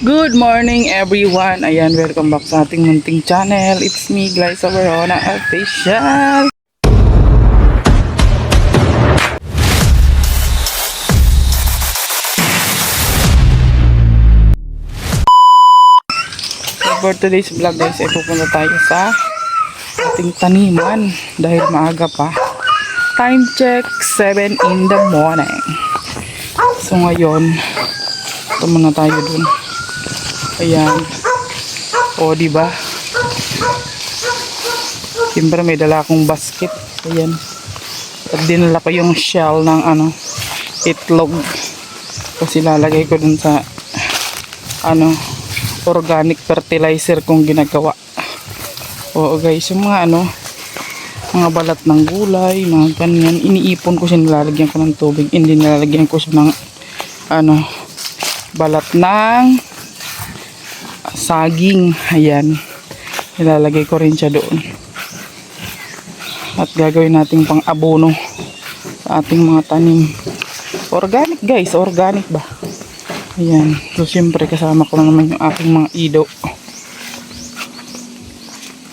Good morning everyone! Ayan, welcome back sa ating munting channel. It's me, Glyza Verona Official. So for today's vlog guys, ay pupunta tayo sa ating taniman dahil maaga pa. Time check, 7 in the morning. So ngayon, ito muna tayo dun. Ayan. O, diba? Siyempre may dala akong basket. Ayan. At dinala ko yung shell ng itlog. Kasi lalagay ko dun sa organic fertilizer kong ginagawa. Oo guys, yung mga mga balat ng gulay, mga ganyan. Iniipon ko siya, nilalagyan ko ng tubig. Hindi nilalagyan ko siya ng balat ng saging. Ayan, ilalagay ko rin siya doon at gagawin natin pang abono sa ating mga tanim. Organic guys, organic ba? Ayan, so syempre kasama ko na naman yung aking mga ido.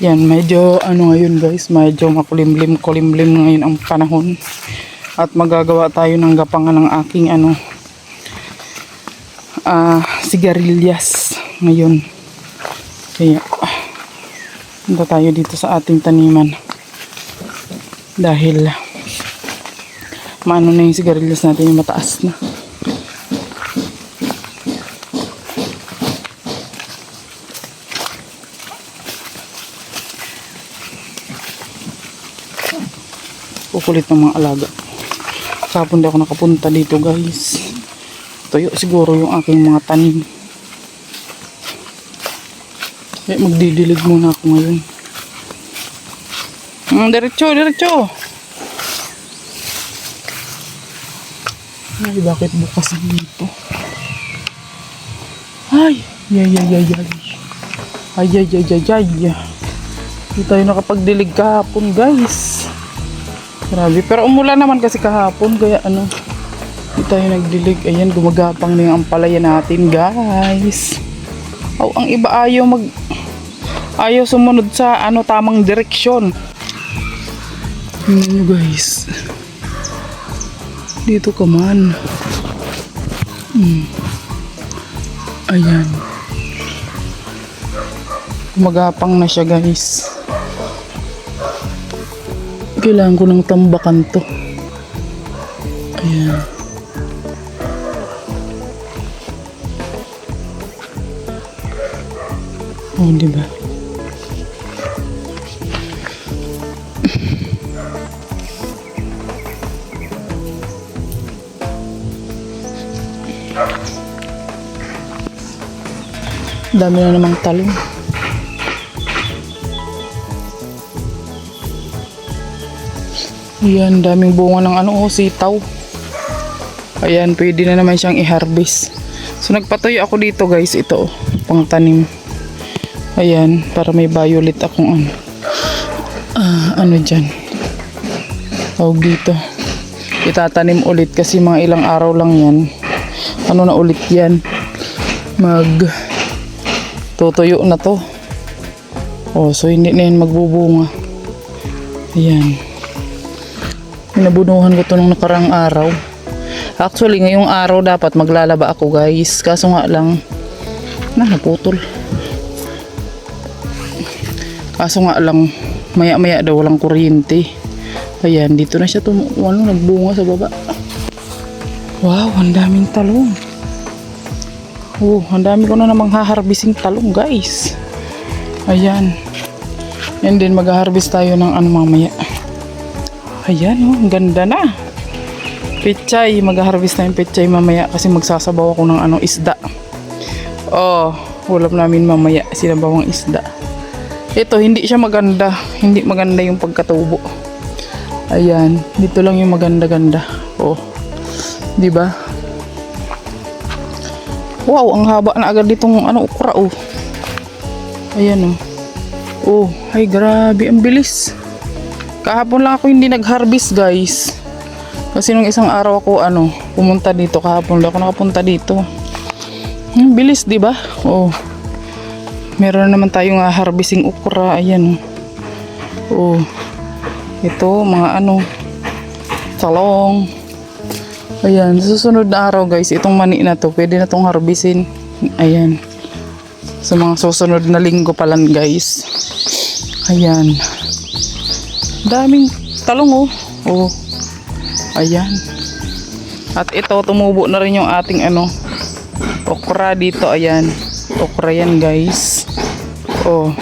Yan, medyo ngayon guys, medyo makulimlim ngayon ang panahon at magagawa tayo ng gapangan ng aking sigarilyas ngayon. Kaya punta tayo dito sa ating taniman dahil maano na yung sigarilyas natin, yung mataas na. Kukulit ng mga alaga. Kapon di ako nakapunta dito guys. Tuyo siguro yung aking mga tanim. Kaya magdidilig muna ako ngayon. Diretso. Ay, bakit bukas dito? Ay. Hindi tayo nakapagdilig kahapon guys. Grabe. Pero umulan naman kasi kahapon. Kaya hindi tayo nagdilig. Ayan, gumagapang na yung ampalaya natin guys. Ang iba ayaw sumunod sa tamang direksyon. Guys, dito ka man. Ayan, gumagapang na siya guys. Kailangan ko ng tambakan to. Ayan. Oh, diba? Dami na namang talong. Ayan, daming bunga ng sitaw. Ayan, pwede na naman siyang i-harvest. So nagpatuyo ako dito guys, ito pang tanim. Ayan, para may violet akong dyan. Tawag dito. Itatanim ulit kasi mga ilang araw lang yan. Na ulit yan. Tutuyo na to. So hindi na yan magbubunga. Ayan. Pinabunuhan ko to nung nakarang araw. Actually, ngayong araw dapat maglalaba ako guys. Kaso nga lang, naputol. Kaso nga lang, maya daw walang kuryente. Ayan, dito na siya nagbunga sa baba. Wow, ang daming talong. Ang dami ko na namang haharbising talong guys. Ayan. And then mag-harvest tayo ng mamaya. Ayan, ang ganda na. Pechay, mag-harvest tayong pechay mamaya kasi magsasabaw ako ng isda. Ulam namin mamaya, sinabawang isda. Ito, hindi siya maganda. Hindi maganda yung pagkatubo. Ayan, dito lang yung maganda-ganda. Diba? Wow, ang haba na agad ditong okra. Ayan ay grabe, ang bilis. Kahapon lang ako hindi nag-harvest guys. Kasi nung isang araw ako pumunta dito kahapon lang ako nakapunta dito. Bilis, di ba? Oh. Meron naman tayong harvesting okra. Ayan. Oh. Ito, mga ano, talong. Ayan, susunod na araw guys, itong mani na to, pwede na tong harvestin. Ayan. Sa mga susunod na linggo pa lang guys. Ayan. Daming talong oh. Oh. Ayan. At ito, tumubo na rin yung ating ano, okra dito. Ayan. Okra yan guys. Oh.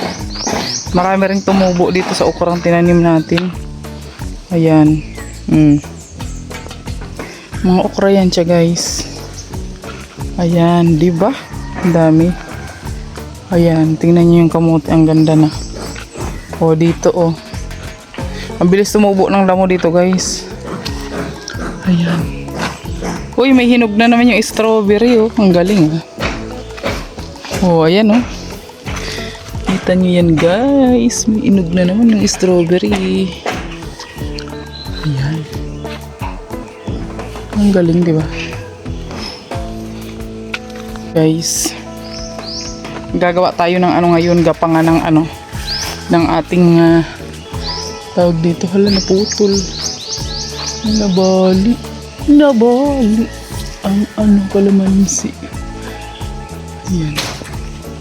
Marami rin tumubo dito sa okrang tinanim natin. Ayan. Mga okra yan siya guys. Ayan, di ba? Ang dami. Ayan, tingnan niyo yung kamote, ang ganda na. Oh, dito oh. Ang bilis tumubo ng damo dito guys. Ayan. Uy, may hinog na naman yung strawberry oh. Ang galing ah. Oh, ayan oh. Kita niyo yan guys. May hinog na naman yung strawberry. Ayan. Ang galing, di ba? Guys. Gagawa tayo ng ano ngayon, gapangan ng ano, ng ating tawag dito. Hala, naputol. Nabali. Nabali. Ang ano, kalamansi. Ayan.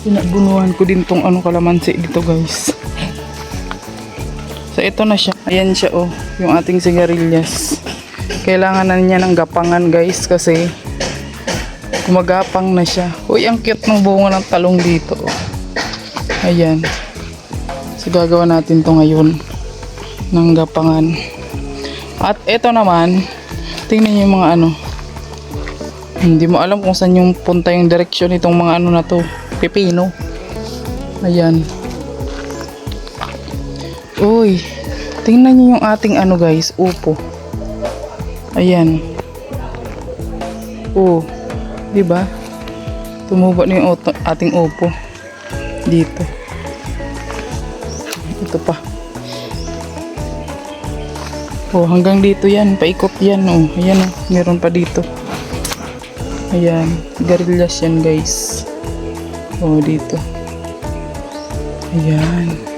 Pinabunuhan ko din tong ano, kalamansi dito guys. So ito na siya. Ayan siya oh, yung ating sigarilyas. Kailangan na niya ng gapangan guys kasi gumagapang na siya. Uy, ang cute ng bunga ng talong dito oh. Ayan. So gagawa natin to ngayon ng gapangan. At ito naman, tingnan niyo yung mga ano. Hindi mo alam kung saan yung punta yung direksyon itong mga ano na to. Pepino. Ayan. Uy, tingnan niyo yung ating ano guys, upo. Ayan. Oh, 'di ba? Tumubo na yung ating upo dito. Ito pa. Oh, hanggang dito 'yan, paikot 'yan oh. Ayan oh, meron pa dito. Ayan, garillas 'yan, guys. Oh, dito. Ayan.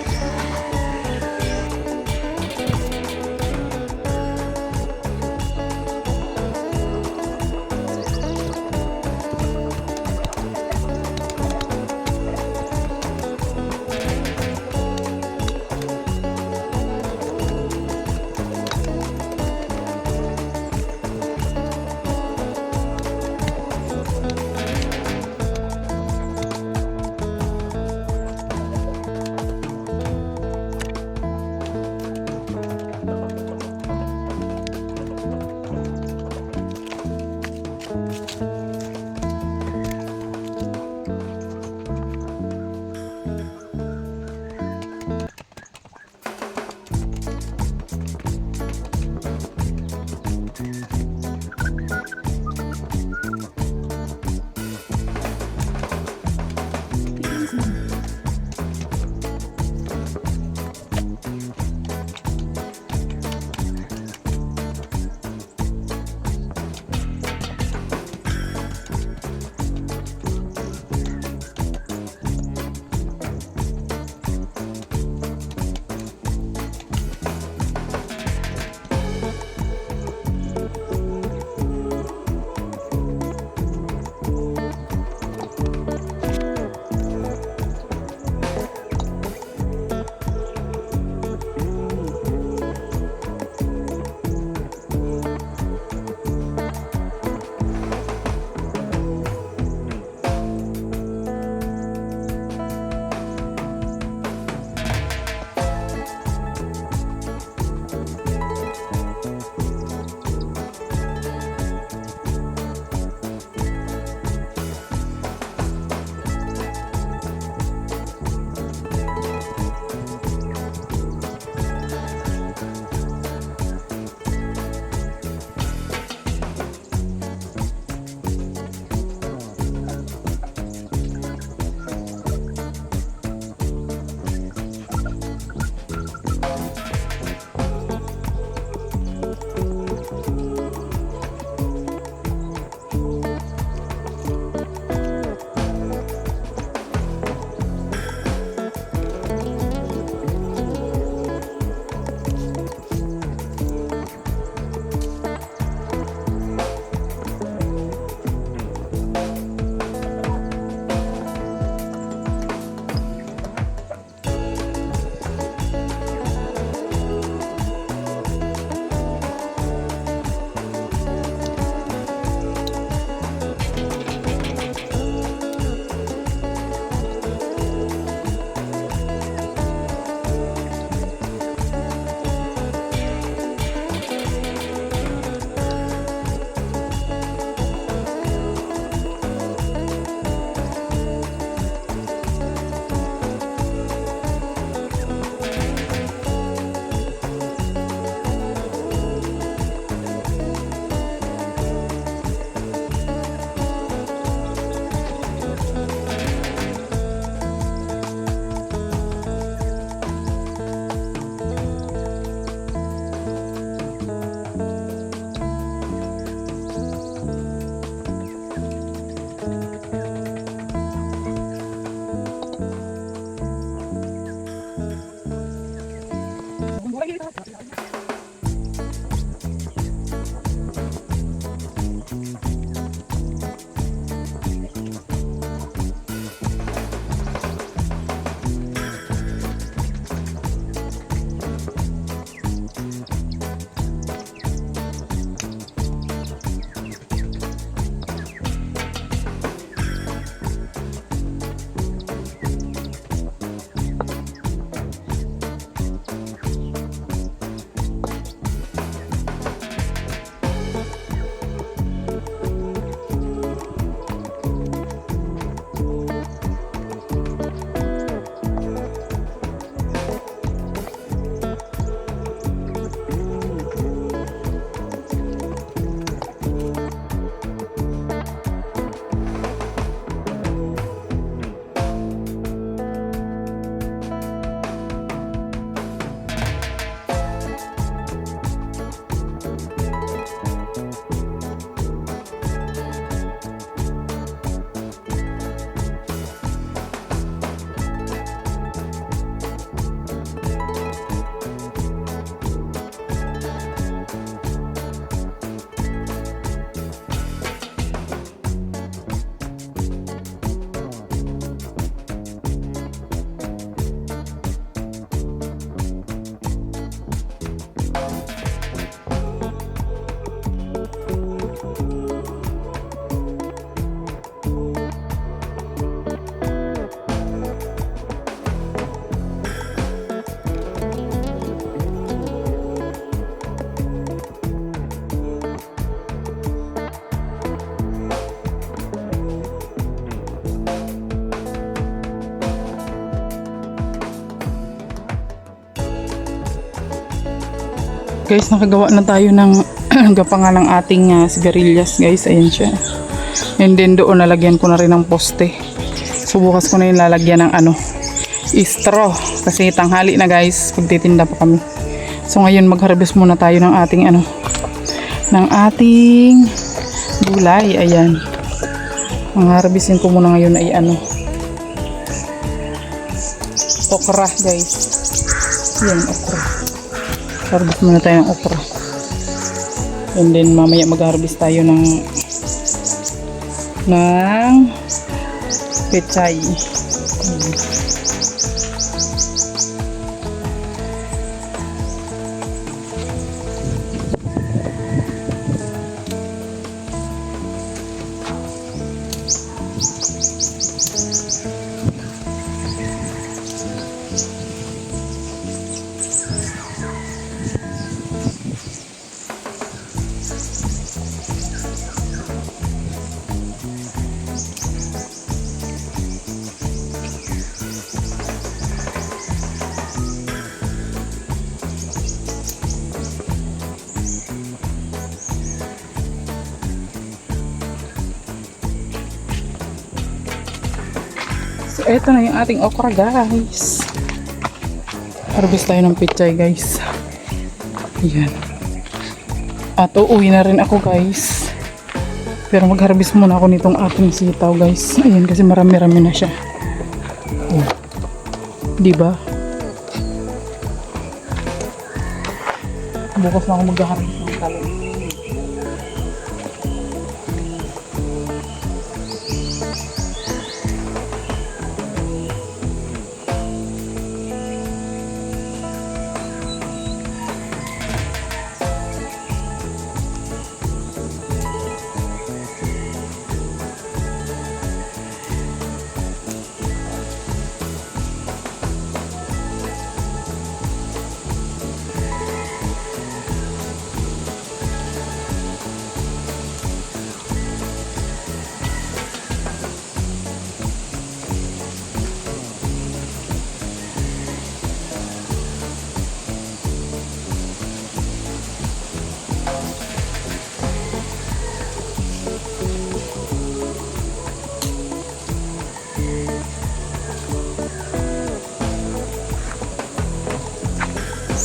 Guys, nakagawa na tayo ng gapangan ng ating sigarilyas guys. Ayan siya. And then doon nalagyan ko na rin ng poste. So bukas ko na yung lalagyan ng straw. Kasi tanghali na guys, pagtitinda pa kami. So ngayon mag-harvest muna tayo ng ating ng ating gulay. Ayan. Ang harvestin ko muna ngayon ay okra guys. Yan, okra. Harvest muna tayo ng okra. And then mamaya mag-harvest tayo ng pechay. So, eto na yung ating okra, guys. Harvest tayo ng pechay, guys. Ayan. At uuwi na rin ako, guys. Pero mag-harvest muna ako nitong ating sitaw, guys. Ayan, kasi marami-rami na siya. Oh. Diba? Bukas na ako mag-harvest ng talong.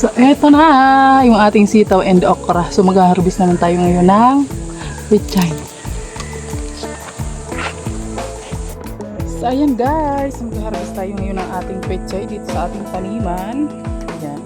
So, eto na yung ating sitaw and okra. So, mag-harvest naman tayo ngayon ng pechay. So, ayan guys. Mag-harvest tayo ngayon ng ating pechay dito sa ating taniman. Ayan.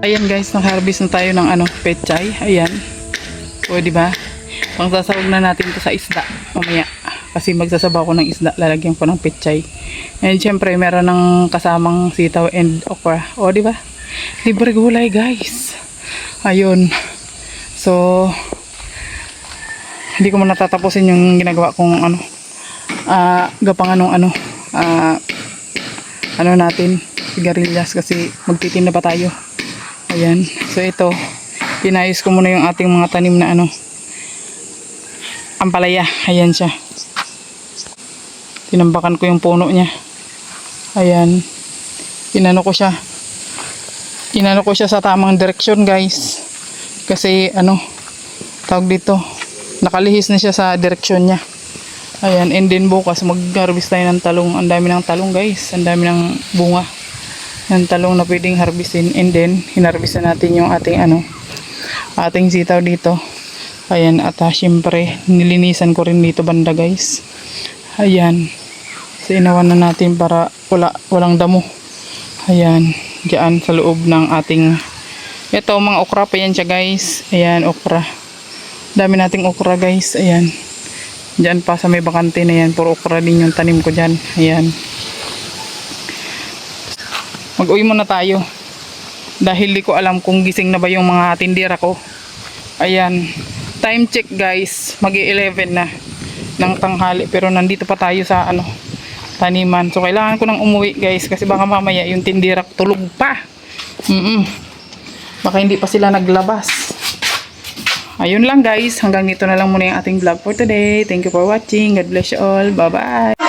Ayan guys, nag-harvest na tayo ng pechay. Ayan. O, di ba? Pangsasawag na natin to sa isda mamaya. Kasi magsasabaw ko ng isda, lalagyan ko ng pechay. And syempre, meron ng kasamang sitaw and okra. O, di ba? Libre gulay, guys. Ayun. So, hindi ko muna tatapusin yung ginagawa kong gapangan ng natin, sigarilyas, kasi magtitinda pa tayo. Ayan. So ito, pinayos ko muna yung ating mga tanim na ampalaya. Ayan siya. Tinambakan ko yung puno niya. Ayan. Inano ko siya sa tamang direksyon, guys. Kasi tawag dito, nakalihis na siya sa direksyon niya. Ayan. And then bukas mag-harvest tayo ng talong. Ang dami ng talong, guys. Ang dami ng bunga ng talong na pwedeng harvestin. And then hinarvest na natin yung ating ating sitaw dito. Ayan, at syempre, nilinisan ko rin dito banda guys. Ayan. So, inawan na natin para walang damo. Ayan, dyan sa loob ng ating, ito mga okra pa yan siya guys. Ayan, okra. Dami nating okra guys. Ayan. Dyan pa sa may bakante na yan. Puro okra din yung tanim ko dyan. Ayan. Mag-uwi muna tayo. Dahil di ko alam kung gising na ba yung mga tindera ko. Ayan. Time check guys. Mag-11 na ng tanghali. Pero nandito pa tayo sa taniman. So kailangan ko nang umuwi guys. Kasi baka mamaya yung tindera tulog pa. Baka hindi pa sila naglabas. Ayun lang guys, hanggang dito na lang muna yung ating vlog for today. Thank you for watching. God bless you all. Bye bye.